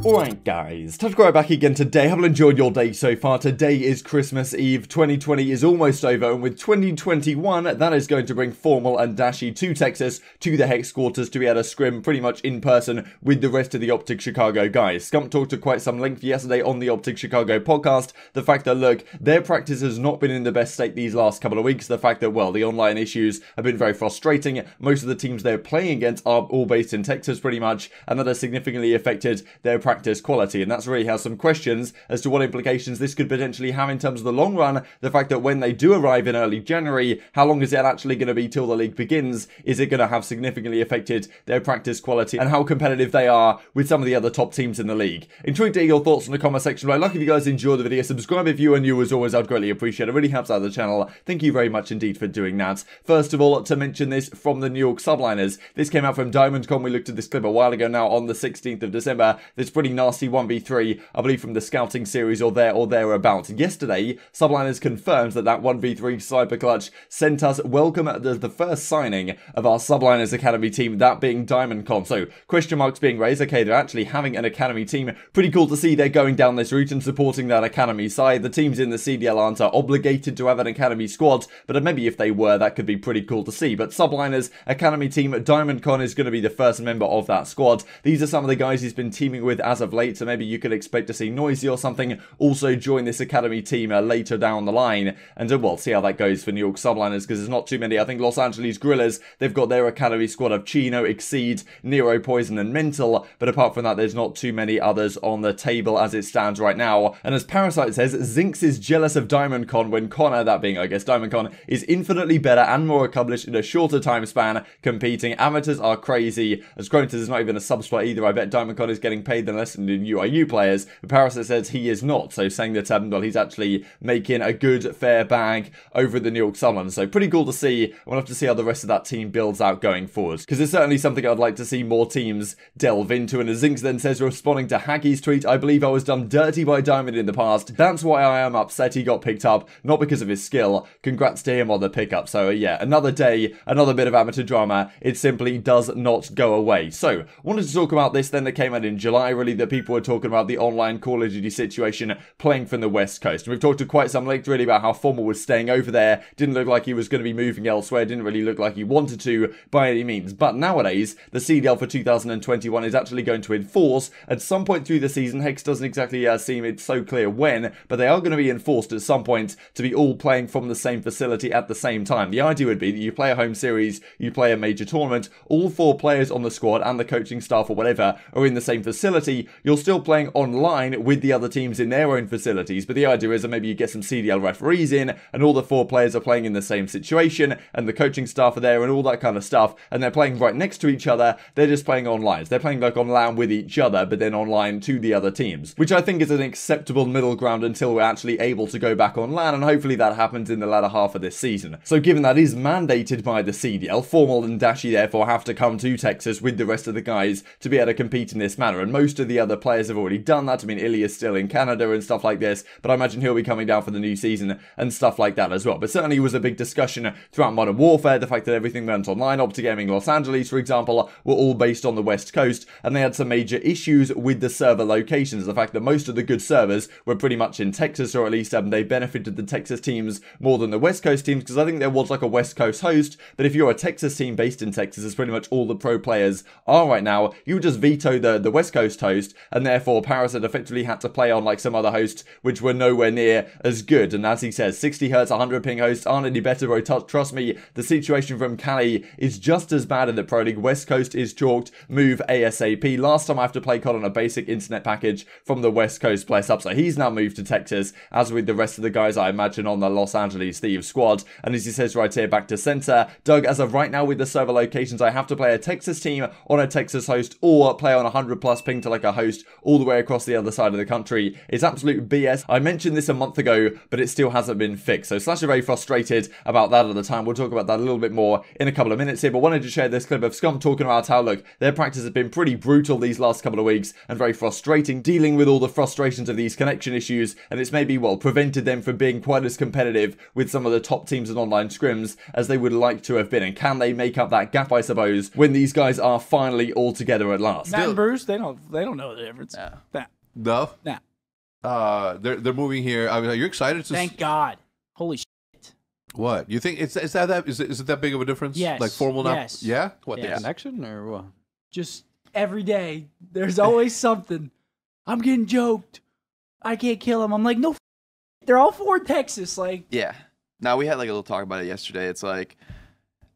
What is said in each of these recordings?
Alright guys, time to go back again today. Haven't enjoyed your day so far. Today is Christmas Eve, 2020 is almost over, and with 2021, that is going to bring Formal and Dashy to Texas, to the Hex quarters, to be able to scrim pretty much in person with the rest of the Optic Chicago guys. Scump talked to quite some length yesterday on the Optic Chicago podcast. The fact that, look, their practice has not been in the best state these last couple of weeks. The fact that, well, the online issues have been very frustrating. Most of the teams they're playing against are all based in Texas pretty much, and that has significantly affected their practice quality, and that's really has some questions as to what implications this could potentially have in terms of the long run. The fact that when they do arrive in early January, how long is it actually going to be till the league begins? Is it going to have significantly affected their practice quality and how competitive they are with some of the other top teams in the league? Intrigued to hear your thoughts in the comment section below. Like if you guys enjoyed the video, subscribe if you are new. As always, I'd greatly appreciate it. It really helps out the channel. Thank you very much indeed for doing that. First of all, to mention this from the New York Subliners. This came out from DiamondCon. We looked at this clip a while ago now on the 16th of December. This pretty nasty 1v3, I believe from the scouting series or thereabouts. Yesterday, Subliners confirms that 1v3 Sniper Clutch sent us welcome the first signing of our Subliners Academy team, that being DiamondCon. So, question marks being raised. Okay, they're actually having an Academy team. Pretty cool to see they're going down this route and supporting that Academy side. The teams in the CDL aren't obligated to have an Academy squad, but maybe if they were, that could be pretty cool to see. But Subliners Academy team, DiamondCon is going to be the first member of that squad. These are some of the guys he's been teaming with as of late, so maybe you could expect to see Noisy or something also join this Academy team later down the line. And we'll see how that goes for New York Subliners, because there's not too many. I think Los Angeles Guerrillas, they've got their Academy squad of Chino, Exceed, Nero, Poison, and Mental. But apart from that, there's not too many others on the table as it stands right now. And as Parasite says, Zinx is jealous of DiamondCon when Connor, that being, I guess, DiamondCon, is infinitely better and more accomplished in a shorter time span competing. Amateurs are crazy. As Cronus is not even a sub spot either. I bet DiamondCon is getting paid less than UIU players. But Parasite says he is not, so saying that well, he's actually making a good, fair bag over at the New York Subliners. So pretty cool to see. We'll have to see how the rest of that team builds out going forward, because it's certainly something I'd like to see more teams delve into. And as Zinx then says, responding to Hacky's tweet, I believe I was done dirty by Diamond in the past. That's why I am upset he got picked up, not because of his skill. Congrats to him on the pickup. So yeah, another day, another bit of amateur drama. It simply does not go away. So, wanted to talk about this then that came out in July, really, that people were talking about the online Call of Duty situation playing from the West Coast. And we've talked to quite some length really about how Formal was staying over there, didn't look like he was going to be moving elsewhere, didn't really look like he wanted to by any means. But nowadays, the CDL for 2021 is actually going to enforce at some point through the season. Hex doesn't exactly seem it's so clear when, but they are going to be enforced at some point to be all playing from the same facility at the same time. The idea would be that you play a home series, you play a major tournament, all 4 players on the squad and the coaching staff or whatever are in the same facility. You're still playing online with the other teams in their own facilities, but the idea is that maybe you get some CDL referees in and all the 4 players are playing in the same situation and the coaching staff are there and all that kind of stuff, and they're playing right next to each other. They're just playing online. So they're playing like on LAN with each other, but then online to the other teams, which I think is an acceptable middle ground until we're actually able to go back on LAN, and hopefully that happens in the latter half of this season. So given that is mandated by the CDL, Formal and Dashy therefore have to come to Texas with the rest of the guys to be able to compete in this manner, and most of the other players have already done that. I mean, Illy is still in Canada and stuff like this, but I imagine he'll be coming down for the new season and stuff like that as well. But certainly it was a big discussion throughout Modern Warfare, the fact that everything went online. Optic Gaming Los Angeles, for example, were all based on the West Coast, and they had some major issues with the server locations. The fact that most of the good servers were pretty much in Texas, or at least they benefited the Texas teams more than the West Coast teams, because I think there was like a West Coast host, but if you're a Texas team based in Texas, as pretty much all the pro players are right now, you would just veto the West Coast host, and therefore Parasite effectively had to play on like some other hosts which were nowhere near as good. And as he says, 60 Hz, 100 ping hosts aren't any better, bro. Trust me, the situation from Cali is just as bad in the Pro League. West Coast is chalked, move ASAP. Last time I have to play COD on a basic internet package from the West Coast bless up, so he's now moved to Texas, as with the rest of the guys I imagine on the Los Angeles Thieves squad. And as he says right here, back to center, Doug, as of right now with the server locations, I have to play a Texas team on a Texas host or play on 100+ ping to like like a host all the way across the other side of the country. It's absolute BS. I mentioned this a month ago, but it still hasn't been fixed. So Slash are very frustrated about that at the time. We'll talk about that a little bit more in a couple of minutes here, but wanted to share this clip of Scump talking about how, look, their practice has been pretty brutal these last couple of weeks and very frustrating, dealing with all the frustrations of these connection issues, and it's maybe, well, prevented them from being quite as competitive with some of the top teams in online scrims as they would like to have been. And can they make up that gap, I suppose, when these guys are finally all together at last? Matt and Bruce, they don't know the difference. No. They're moving here. I mean, are you excited to? Thank God. Holy shit. What you think? Is it that big of a difference? Yes. Like formal now? Yes. Yeah. What Yes. the Connection or what? Just every day, there's always something. I'm getting joked. I can't kill him. I'm like, no, they're all for Texas. Like, yeah. Now we had like a little talk about it yesterday. It's like,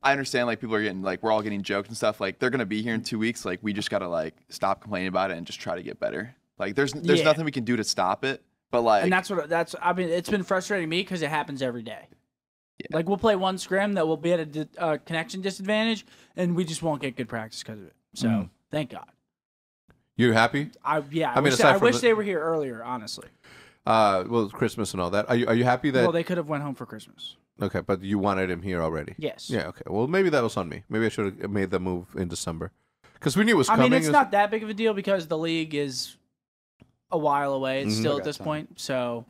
I understand like people are getting like, we're all getting joked and stuff. Like, they're gonna be here in 2 weeks. Like, we just gotta like stop complaining about it and just try to get better. Like, there's nothing we can do to stop it. But like, and I mean, it's been frustrating me because it happens every day. Yeah. Like, we'll play one scrim that will be at a connection disadvantage, and we just won't get good practice because of it. So, thank God. You're happy? I mean, wish they were here earlier, honestly. Well, Christmas and all that. Are you happy that? Well, they could have went home for Christmas. Okay, but you wanted him here already. Yes. Yeah. Okay. Well, maybe that was on me. Maybe I should have made the move in December, because we knew it was coming. I mean, it's not that big of a deal because the league is a while away. It's still at this point, so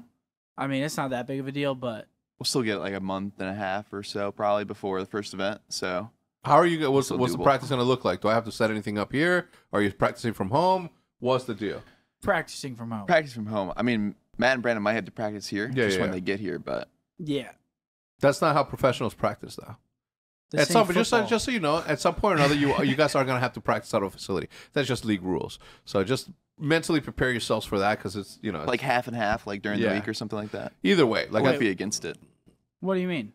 I mean, it's not that big of a deal. But we'll still get like a month and a half or so probably before the first event. So how are you? What's the practice going to look like? Do I have to set anything up here? Are you practicing from home? What's the deal? Practicing from home. Practice from home. I mean, Matt and Brandon might have to practice here when they get here, but yeah, that's not how professionals practice, though. At some just so you know, at some point or another, you guys are going to have to practice out of a facility. That's just league rules. So just mentally prepare yourselves for that, because it's like half and half, like during the week or something like that. Either way, like I'd be against it. What do you mean?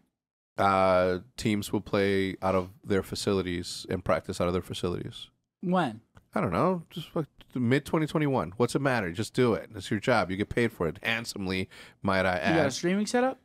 Teams will play out of their facilities and practice out of their facilities. When? I don't know, just like mid-2021. What's it matter? Just do it. It's your job. You get paid for it handsomely, might I add. You got a streaming setup?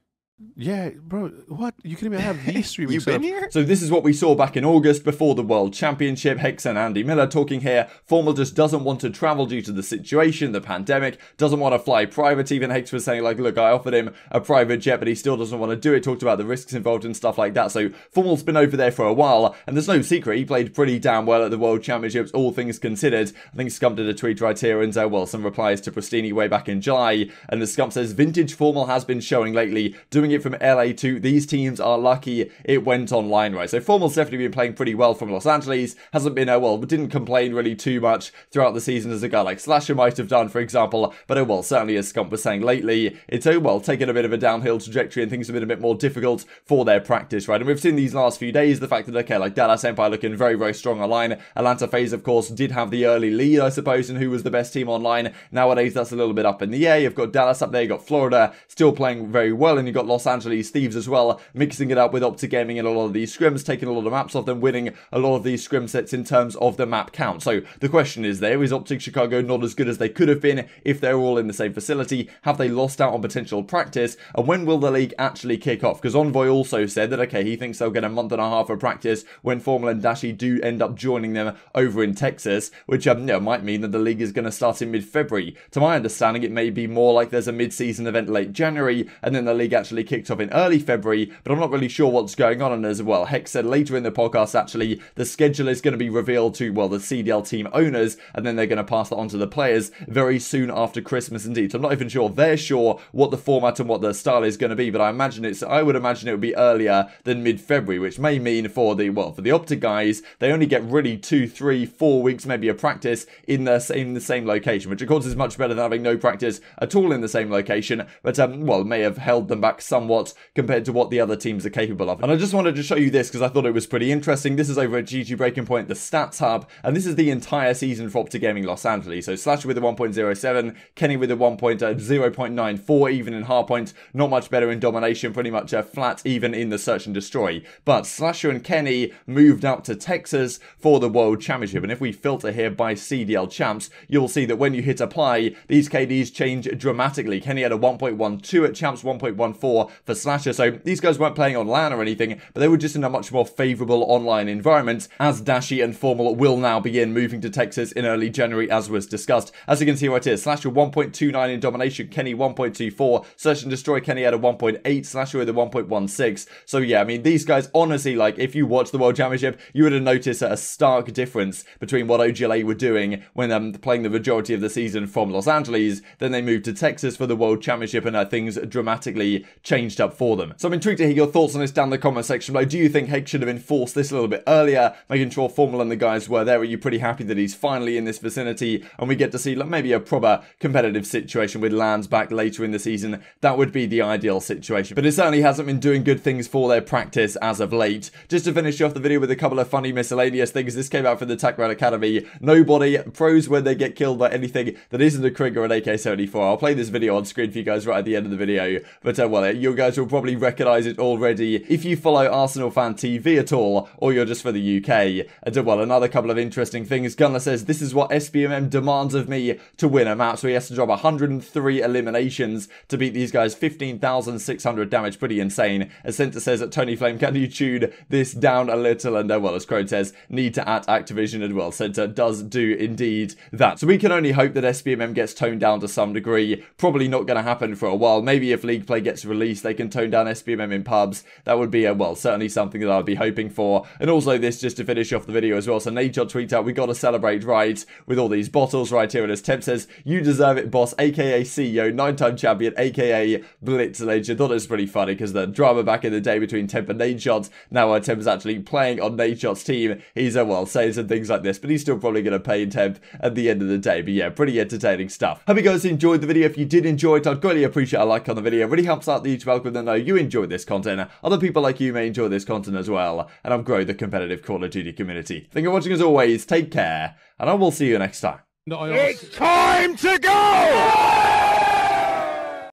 Yeah, bro. What? You can even have these streaming You've been here? So this is what we saw back in August before the World Championship. Hex and Andy Miller talking here. Formal just doesn't want to travel due to the situation, the pandemic, doesn't want to fly private. Even Hex was saying, like, look, I offered him a private jet, but he still doesn't want to do it. Talked about the risks involved and stuff like that. So Formal's been over there for a while, and there's no secret. He played pretty damn well at the World Championships, all things considered. I think Scump did a tweet right here, and well, some replies to Pristini way back in July. And the Scump says, vintage Formal has been showing lately, doing it from LA to these teams are lucky it went online, right? So Formal's definitely been playing pretty well from Los Angeles. Hasn't been, didn't complain really too much throughout the season as a guy like Slasher might have done, for example. But certainly as Scump was saying lately, it's taken a bit of a downhill trajectory and things have been a bit more difficult for their practice, right? And we've seen these last few days the fact that, okay, like Dallas Empire looking very, very strong online. Atlanta FaZe, of course, did have the early lead, I suppose, and who was the best team online. Nowadays, that's a little bit up in the air. You've got Dallas up there, you've got Florida still playing very well, and you've got Los Angeles Thieves as well, mixing it up with Optic Gaming in a lot of these scrims, taking a lot of maps off them, winning a lot of these scrim sets in terms of the map count. So the question is is Optic Chicago not as good as they could have been if they're all in the same facility? Have they lost out on potential practice? And when will the league actually kick off? Because Envoy also said that, okay, he thinks they'll get a month and a half of practice when Formal and Dashi do end up joining them over in Texas, which might mean that the league is going to start in mid-February. To my understanding, it may be more like there's a mid-season event late January, and then the league actually kicks off in early February, but I'm not really sure what's going on. And as well, Hex said later in the podcast, actually, the schedule is going to be revealed to, the CDL team owners, and then they're going to pass that on to the players very soon after Christmas indeed. So I'm not even sure they're sure what the format and what the style is going to be, but I would imagine it would be earlier than mid-February, which may mean for the Optic guys, they only get really 2, 3, 4 weeks maybe of practice in the same location, which of course is much better than having no practice at all in the same location, but may have held them back somewhat compared to what the other teams are capable of. And I just wanted to show you this because I thought it was pretty interesting. This is over at GG Breaking Point, the Stats Hub, and this is the entire season for Optic Gaming Los Angeles. So Slash with a 1.07, Kenny with a 0.94, even in hardpoint, not much better in domination, pretty much flat even in the search and destroy. But Slasher and Kenny moved out to Texas for the World Championship, and if we filter here by CDL champs, you'll see that when you hit apply, these KDs change dramatically. Kenny had a 1.12 at champs, 1.14 before for Slasher. So these guys weren't playing on LAN or anything, but they were just in a much more favorable online environment, as Dashy and Formal will now begin moving to Texas in early January, as was discussed. As you can see right here, Slasher 1.29 in domination, Kenny 1.24, Search and Destroy Kenny at a 1.8, Slasher with a 1.16. So yeah, I mean, these guys, honestly, like, if you watch the World Championship, you would have noticed a stark difference between what OGLA were doing when playing the majority of the season from Los Angeles. Then they moved to Texas for the World Championship, and things dramatically changed up for them. So I'm intrigued to hear your thoughts on this down in the comment section below. Do you think Hake should have enforced this a little bit earlier, making sure Formal and the guys were there? Are you pretty happy that he's finally in this vicinity and we get to see, like, maybe a proper competitive situation with LANs back later in the season? That would be the ideal situation, but it certainly hasn't been doing good things for their practice as of late. Just to finish off the video with a couple of funny miscellaneous things, this came out from the TechRed Academy. Nobody pros when they get killed by anything that isn't a Krig or an AK-74. I'll play this video on screen for you guys right at the end of the video, but well, you guys will probably recognize it already if you follow Arsenal Fan TV at all, or you're just for the UK. And well, another couple of interesting things. Gunner says, this is what SBMM demands of me to win a map, so he has to drop 103 eliminations to beat these guys, 15,600 damage, pretty insane. As Center says, Tony Flame, can you tune this down a little? And well, as Crone says, need to at Activision as well. Center does do indeed that. So we can only hope that SBMM gets toned down to some degree. Probably not going to happen for a while. Maybe if League Play gets released, they can tone down SBMM in pubs. That would be, well, certainly something that I'd be hoping for. And also this, just to finish off the video as well. So Nadeshot tweets out, we got to celebrate right with all these bottles right here. And as Temp says, you deserve it, boss, aka CEO, 9-time champion, aka Blitz Legend. I thought it was pretty funny because the drama back in the day between Temp and Nadeshot, now Temp is actually playing on Nadeshot's team. He's, well, saying some things like this, but he's still probably going to pay Temp at the end of the day. But yeah, pretty entertaining stuff. Hope you guys enjoyed the video. If you did enjoy it, I'd greatly appreciate a like on the video. It really helps out the YouTube algorithm to know you enjoy this content. Other people like you may enjoy this content as well, and help grow the competitive Call of Duty community. Thank you for watching as always. Take care, and I will see you next time. It's time to go!